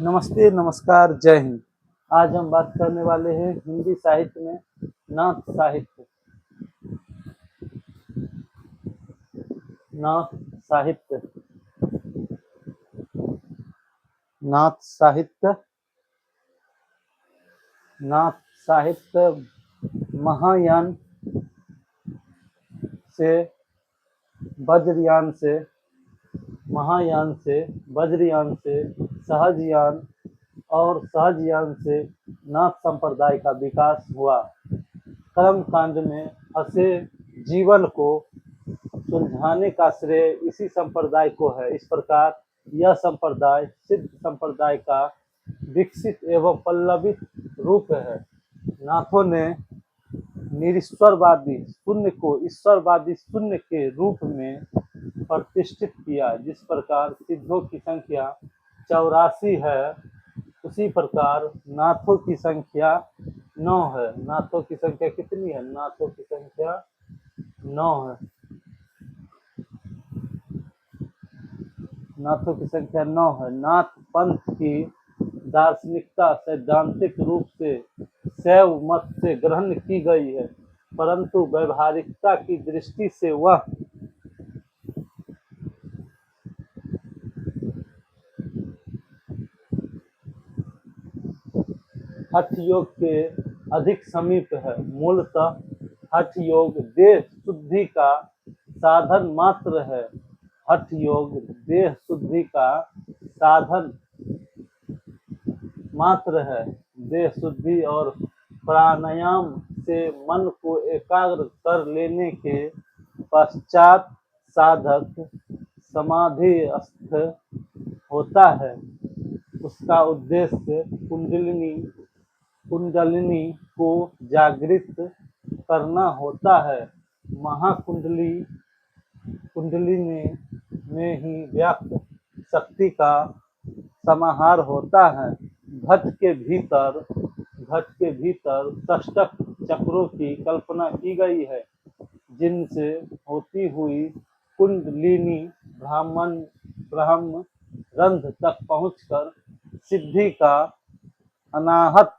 नमस्ते, नमस्कार, जय हिंद। आज हम बात करने वाले हैं हिंदी साहित्य में नाथ साहित्य। नाथ साहित्य, नाथ साहित्य, नाथ साहित्य महायान से वज्रयान से महायान से वज्रयान से सहजयान और सहजयान से नाथ संप्रदाय का विकास हुआ। कर्म कांड में फंसे जीवन को सुलझाने का श्रेय इसी संप्रदाय को है। इस प्रकार यह संप्रदाय सिद्ध संप्रदाय का विकसित एवं पल्लवित रूप है। नाथों ने निरीश्वरवादी शून्य को ईश्वरवादी शून्य के रूप में प्रतिष्ठित किया। जिस प्रकार सिद्धों की संख्या 84 है, उसी प्रकार नाथों की संख्या 9 है। नाथों की संख्या कितनी है? नाथों की संख्या 9 है। नाथों की संख्या 9 है। नाथ पंथ की दार्शनिकता सैद्धांतिक रूप से शैव मत से ग्रहण की गई है, परंतु व्यवहारिकता की दृष्टि से वह हठ योग के अधिक समीप है। मूलतः हठ योग देह शुद्धि का साधन मात्र है। हठ योग देह शुद्धि का साधन मात्र है। देह शुद्धि और प्राणायाम से मन को एकाग्र कर लेने के पश्चात साधक समाधिस्थ होता है। उसका उद्देश्य कुंडलिनी को जागृत करना होता है। महाकुंडली कुंडली में ही व्याप्त शक्ति का समाहार होता है। घट के भीतर षष्टक चक्रों की कल्पना की गई है, जिनसे होती हुई कुंडलिनी ब्रह्म रंध्र तक पहुंचकर सिद्धि का अनाहत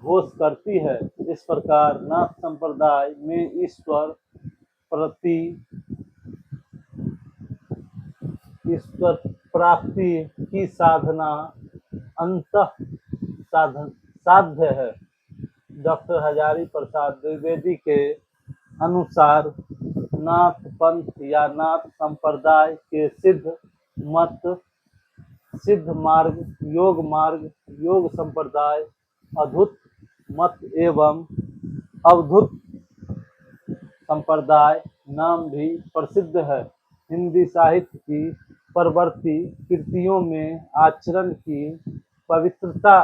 घोष करती है। इस प्रकार नाथ संप्रदाय में ईश्वर प्राप्ति की साधना अंतः साध्य है। डॉक्टर हजारी प्रसाद द्विवेदी के अनुसार नाथ पंथ या नाथ संप्रदाय के सिद्ध मार्ग योग संप्रदाय अद्भुत मत एवं अवधूत संप्रदाय नाम भी प्रसिद्ध है। हिंदी साहित्य की परवर्ती कृतियों में आचरण की पवित्रता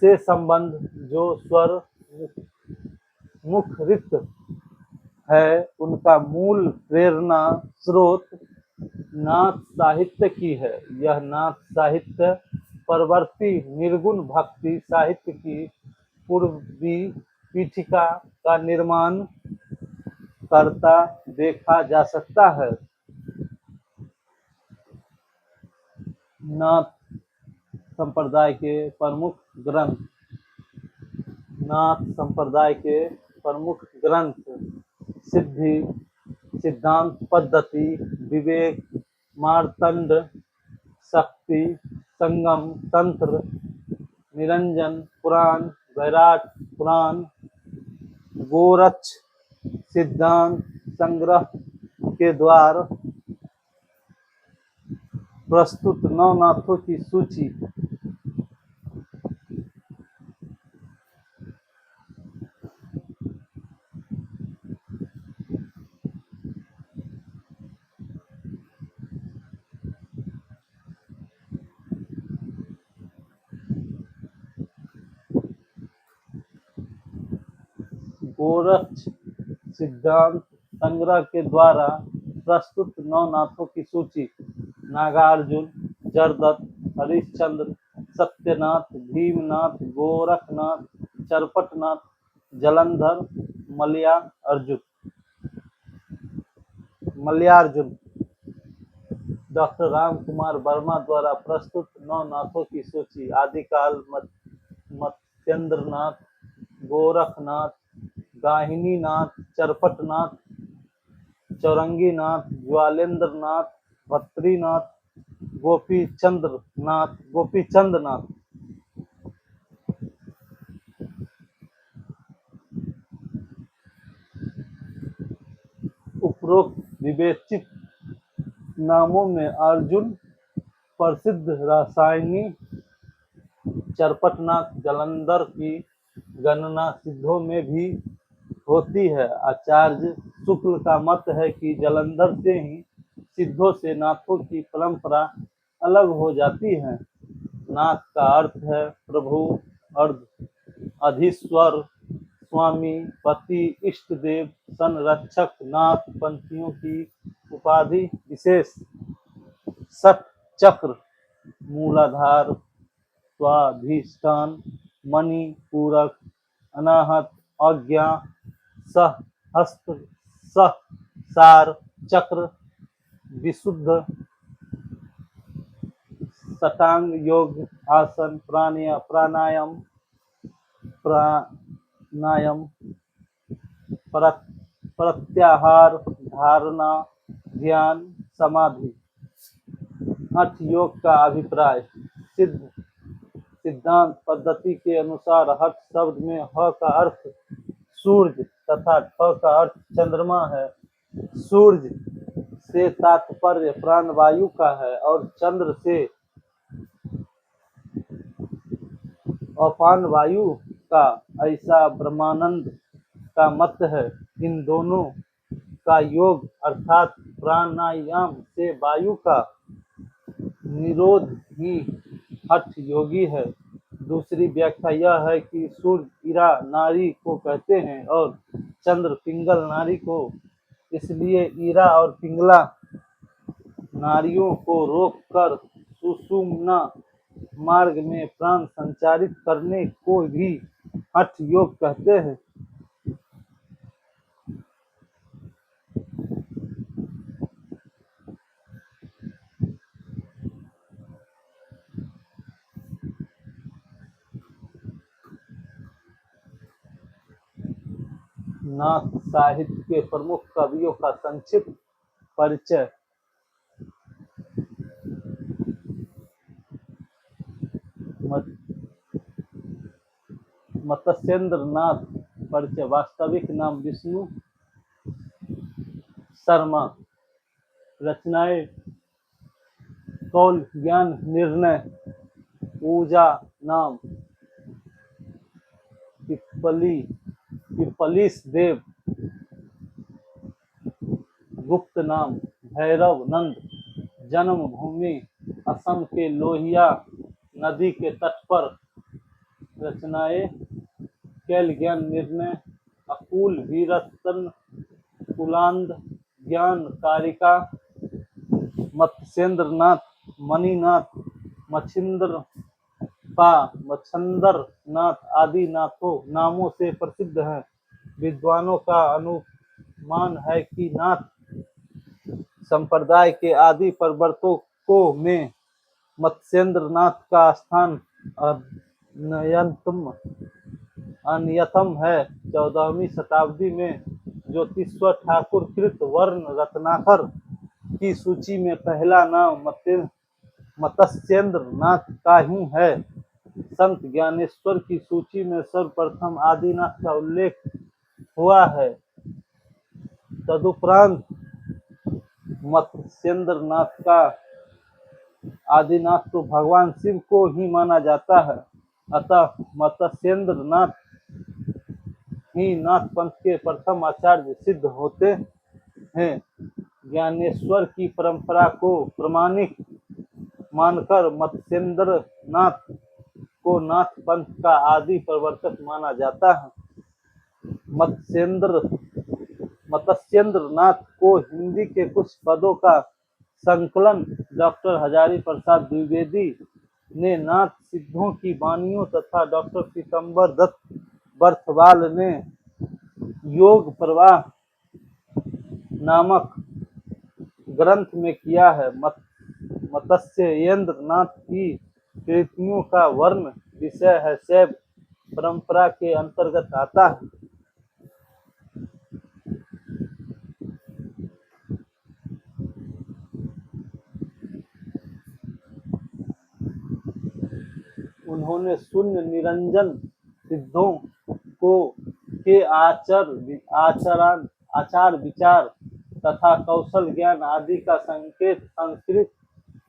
से संबंध जो स्वर मुखरित है, उनका मूल प्रेरणा स्रोत नाथ साहित्य की है। यह नाथ साहित्य परवर्ती निर्गुण भक्ति साहित्य की पूर्वी पीठिका का निर्माण करता देखा जा सकता है। नाथ संप्रदाय के प्रमुख ग्रंथ। नाथ संप्रदाय के प्रमुख ग्रंथ सिद्धि, सिद्धांत पद्धति, विवेक, मार्तंड, शक्ति, संगम, तंत्र, निरंजन पुराण, वैराट पुराण, गोरक्ष सिद्धांत संग्रह के द्वारा प्रस्तुत नवनाथों की सूची। गोरक्ष सिद्धांत संग्रह के द्वारा प्रस्तुत नवनाथों की सूची। नागार्जुन, जरदत्त, हरिश्चंद्र, सत्यनाथ, भीमनाथ, गोरखनाथ, चरपटनाथ, जलंधर, मलयार्जुन। डॉक्टर राम कुमार वर्मा द्वारा प्रस्तुत 9 नाथों की सूची। आदिकाल मत्स्येंद्रनाथ, गोरखनाथ, गाहिनीनाथ, चरपटनाथ, चौरंगीनाथ, ज्वालेंद्रनाथ, भत्रीनाथ, गोपीचंद नाथ। उपरोक्त विवेचित नामों में अर्जुन प्रसिद्ध रासायनी चरपटनाथ जालंधर की गणना सिद्धों में भी होती है। आचार्य शुक्ल का मत है कि जालंधर से ही सिद्धों से नाथों की परंपरा अलग हो जाती है। नाथ का अर्थ है प्रभु, अर्ध अधीश्वर, स्वामी, पति, इष्ट देव, संरक्षक। नाथ पंथियों की उपाधि विशेष। षट चक्र, मूलाधार, स्वाधिष्ठान, मणि, पूरक, अनाहत, आज्ञा, सहस्त्र, सहसार, चक्र, विशुद्ध, षटांग योग, आसन, प्राणायाम, प्रत्याहार, धारणा, ध्यान, समाधि। हठ योग का अभिप्राय। सिद्धांत पद्धति के अनुसार हठ शब्द में ह का अर्थ सूर्य तथा ठ का अर्थ चंद्रमा है। सूर्य से तात्पर्य प्राणवायु का है और चंद्र से अपान वायु का, ऐसा ब्रह्मानंद का मत है। इन दोनों का योग अर्थात प्राणायाम से वायु का निरोध ही हठ योगी है। दूसरी व्याख्या यह है कि सूर्य इरा नारी को कहते हैं और चंद्र पिंगल नारी को, इसलिए इरा और पिंगला नारियों को रोककर सुषुम्ना मार्ग में प्राण संचारित करने को भी हठ योग कहते हैं। नाथ साहित्य के प्रमुख कवियों का संक्षिप्त परिचय। मत्स्येंद्र नाथ परिचय। वास्तविक नाम विष्णु शर्मा। रचनाएं कौल ज्ञान निर्णय, पूजा नाम पिप्पलीस देव, गुप्त नाम भैरव नंद। जन्म भूमि असम के लोहिया नदी के तट पर। रचनाएं कैल ज्ञान निर्णय, अकूल वीरतन, कुलांद, ज्ञान कारिका, मत्स्येंद्र नाथ, मणिनाथ, मच्छंदर नाथ आदि नामों से प्रसिद्ध हैं। विद्वानों का अनुमान है कि नाथ संप्रदाय के आदि प्रवर्तकों में मत्स्येंद्र नाथ का स्थान अन्यतम है। 14वीं शताब्दी में ज्योतिश्वर ठाकुर कृत वर्ण रत्नाकर की सूची में पहला नाम मत्स्येंद्र नाथ का ही है। संत ज्ञानेश्वर की सूची में सर्वप्रथम आदिनाथ का उल्लेख हुआ है। तदुपरांत मत्स्येंद्र नाथ का आदिनाथ तो भगवान शिव को ही माना जाता है। अतः मत्स्येंद्र नाथ ही नाथ पंथ के प्रथम आचार्य सिद्ध होते हैं। ज्ञानेश्वर की परंपरा को प्रमाणिक मानकर मत्स्येंद्र नाथ को नाथ पंथ का आदि प्रवर्तक माना जाता है। मत्स्येंद्र नाथ को हिंदी के कुछ पदों का संकलन डॉक्टर हजारी प्रसाद द्विवेदी ने, नाथ सिद्धों की वाणियों तथा डॉक्टर पीतम्बर दत्त बर्थवाल ने योग प्रवाह नामक ग्रंथ में किया है। मत्स्य येंद्र नाथ की कृतियों का वर्ण विषय है शैव परंपरा के अंतर्गत आता है। उन्होंने शून्य निरंजन सिद्धों को के आचार विचार तथा कौशल ज्ञान आदि का संकेत संस्कृत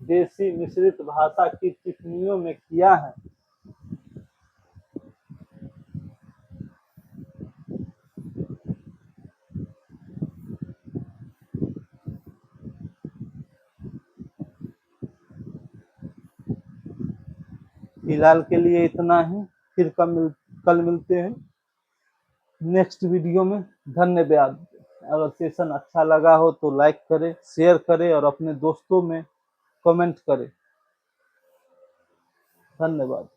देशी मिश्रित भाषा की टिप्पणियों में किया है। फिलहाल के लिए इतना ही, फिर कल मिलते हैं नेक्स्ट वीडियो में। धन्यवाद। अगर सेशन अच्छा लगा हो तो लाइक करें, शेयर करें और अपने दोस्तों में कमेंट करें। धन्यवाद।